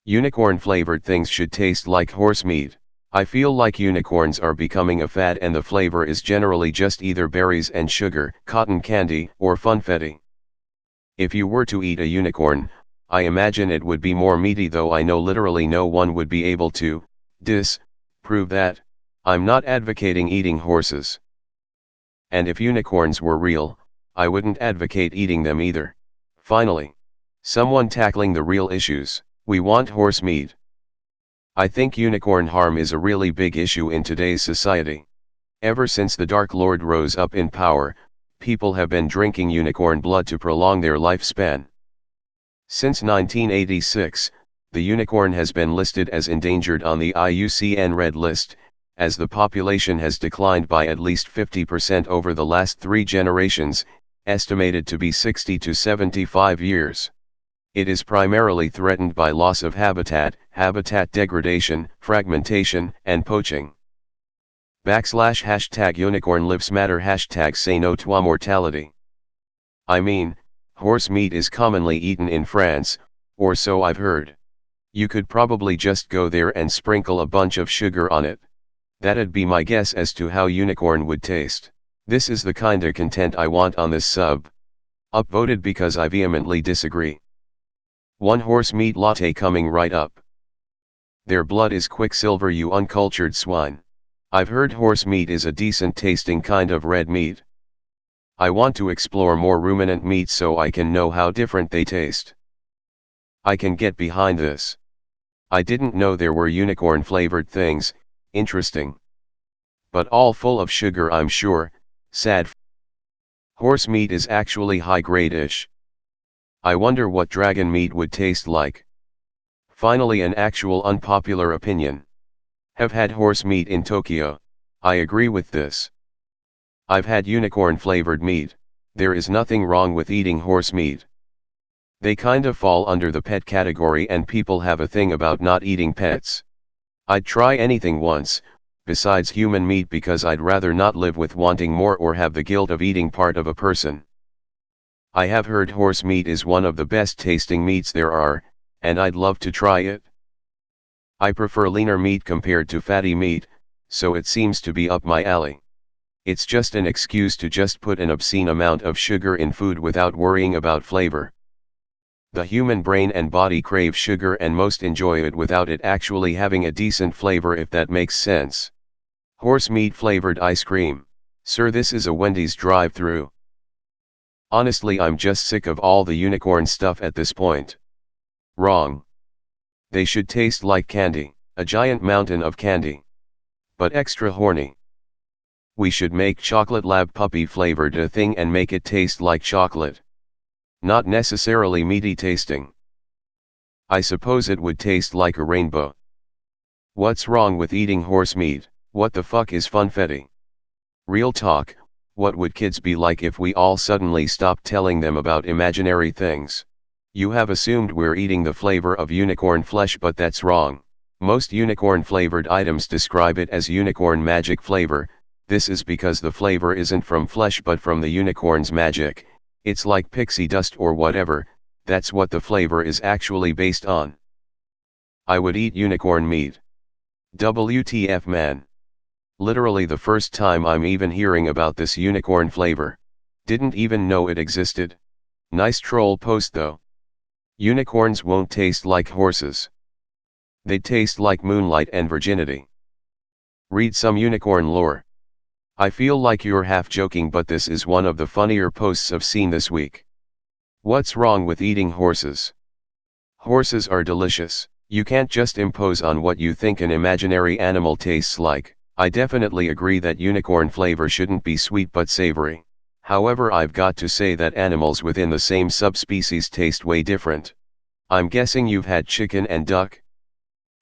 Unicorn-flavored things should taste like horse meat. I feel like unicorns are becoming a fad and the flavor is generally just either berries and sugar, cotton candy, or funfetti. If you were to eat a unicorn, I imagine it would be more meaty, though I know literally no one would be able to prove that. I'm not advocating eating horses. And if unicorns were real, I wouldn't advocate eating them either. Finally, someone tackling the real issues. We want horse meat. I think unicorn harm is a really big issue in today's society. Ever since the Dark Lord rose up in power, people have been drinking unicorn blood to prolong their lifespan. Since 1986, the unicorn has been listed as endangered on the IUCN Red List, as the population has declined by at least 50% over the last 3 generations, estimated to be 60 to 75 years. It is primarily threatened by loss of habitat, habitat degradation, fragmentation, and poaching. #unicorn lives matter #say no to mortality. I mean, horse meat is commonly eaten in France, or so I've heard. You could probably just go there and sprinkle a bunch of sugar on it. That'd be my guess as to how unicorn would taste. This is the kinda content I want on this sub. Upvoted because I vehemently disagree. One horse meat latte coming right up. Their blood is quicksilver, you uncultured swine. I've heard horse meat is a decent tasting kind of red meat. I want to explore more ruminant meats so I can know how different they taste. I can get behind this. I didn't know there were unicorn flavored things. Interesting. But all full of sugar, I'm sure. Sad. Horse meat is actually high grade-ish. I wonder what dragon meat would taste like. Finally, an actual unpopular opinion. Have had horse meat in Tokyo. I agree with this. I've had unicorn flavored meat. There is nothing wrong with eating horse meat. They kinda fall under the pet category and people have a thing about not eating pets. I'd try anything once, besides human meat, because I'd rather not live with wanting more or have the guilt of eating part of a person. I have heard horse meat is one of the best tasting meats there are, and I'd love to try it. I prefer leaner meat compared to fatty meat, so it seems to be up my alley. It's just an excuse to just put an obscene amount of sugar in food without worrying about flavor. The human brain and body crave sugar and most enjoy it without it actually having a decent flavor, if that makes sense. Horse meat flavored ice cream. Sir, this is a Wendy's drive-thru. Honestly, I'm just sick of all the unicorn stuff at this point. Wrong. They should taste like candy, a giant mountain of candy. But extra horny. We should make chocolate lab puppy flavored a thing and make it taste like chocolate. Not necessarily meaty tasting. I suppose it would taste like a rainbow. What's wrong with eating horse meat? What the fuck is funfetti? Real talk, what would kids be like if we all suddenly stopped telling them about imaginary things? You have assumed we're eating the flavor of unicorn flesh, but that's wrong. Most unicorn flavored items describe it as unicorn magic flavor. This is because the flavor isn't from flesh but from the unicorn's magic. It's like pixie dust or whatever, that's what the flavor is actually based on. I would eat unicorn meat. WTF, man. Literally the first time I'm even hearing about this unicorn flavor. Didn't even know it existed. Nice troll post though. Unicorns won't taste like horses. They taste like moonlight and virginity. Read some unicorn lore. I feel like you're half joking, but this is one of the funnier posts I've seen this week. What's wrong with eating horses? Horses are delicious. You can't just impose on what you think an imaginary animal tastes like. I definitely agree that unicorn flavor shouldn't be sweet but savory. However, I've got to say that animals within the same subspecies taste way different. I'm guessing you've had chicken and duck?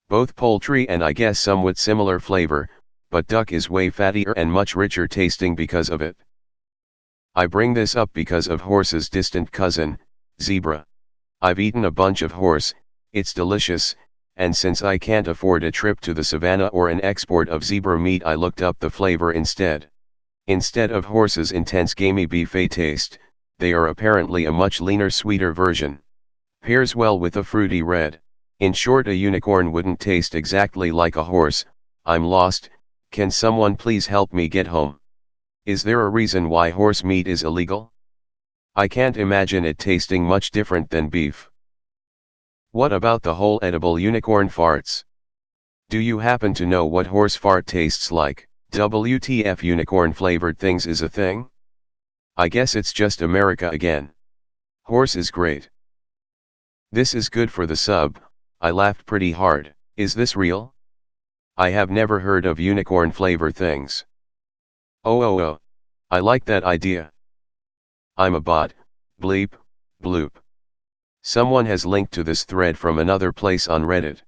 Both poultry and I guess somewhat similar flavor, but duck is way fattier and much richer tasting because of it. I bring this up because of horse's distant cousin, zebra. I've eaten a bunch of horse, it's delicious, and since I can't afford a trip to the savannah or an export of zebra meat, I looked up the flavor instead. Instead of horse's intense gamey beefy taste, they are apparently a much leaner, sweeter version. Pairs well with a fruity red. In short, a unicorn wouldn't taste exactly like a horse. I'm lost, can someone please help me get home? Is there a reason why horse meat is illegal? I can't imagine it tasting much different than beef. What about the whole edible unicorn farts? Do you happen to know what horse fart tastes like? WTF, unicorn flavored things is a thing? I guess it's just America again. Horse is great. This is good for the sub. I laughed pretty hard. Is this real? I have never heard of unicorn flavor things. Oh. I like that idea. I'm a bot. Bleep, bloop. Someone has linked to this thread from another place on Reddit.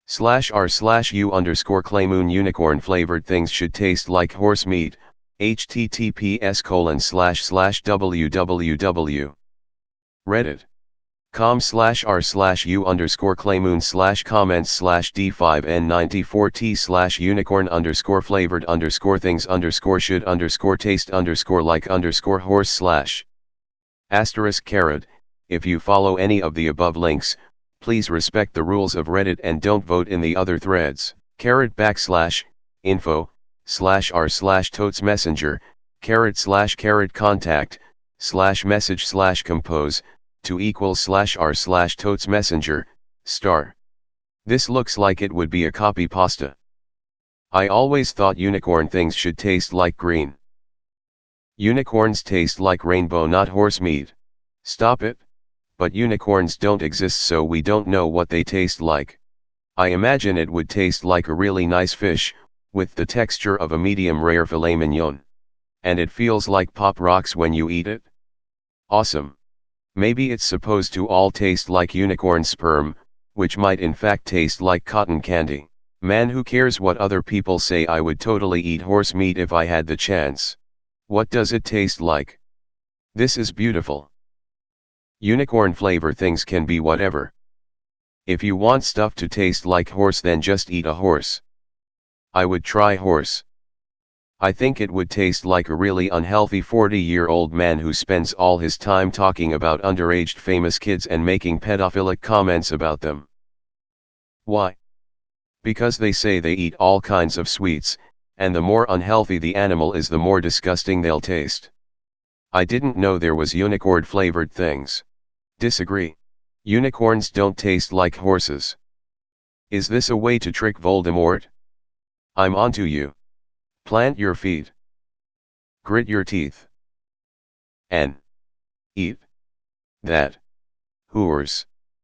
/r/u_claymoon unicorn flavored things should taste like horse meat. https://www. Reddit. com/r/u_claymoon/comments/d5n94t/unicorn_flavored_should_taste_like_horse/. If you follow any of the above links, please respect the rules of Reddit and don't vote in the other threads. /info/r/totes messenger /contact/message/compose to /r/totes messenger *. This looks like it would be a copy pasta. I always thought unicorn things should taste like green. Unicorns taste like rainbow, not horse meat. Stop it. But unicorns don't exist, so we don't know what they taste like. I imagine it would taste like a really nice fish, with the texture of a medium rare filet mignon. And it feels like pop rocks when you eat it. Awesome. Maybe it's supposed to all taste like unicorn sperm, which might in fact taste like cotton candy. Man, who cares what other people say? I would totally eat horse meat if I had the chance. What does it taste like? This is beautiful. Unicorn flavor things can be whatever. If you want stuff to taste like horse, then just eat a horse. I would try horse. I think it would taste like a really unhealthy 40-year-old man who spends all his time talking about underage famous kids and making pedophilic comments about them. Why? Because they say they eat all kinds of sweets, and the more unhealthy the animal is, the more disgusting they'll taste. I didn't know there was unicorn flavored things. Disagree. Unicorns don't taste like horses. Is this a way to trick Voldemort? I'm onto you. Plant your feet. Grit your teeth. And eat that horse.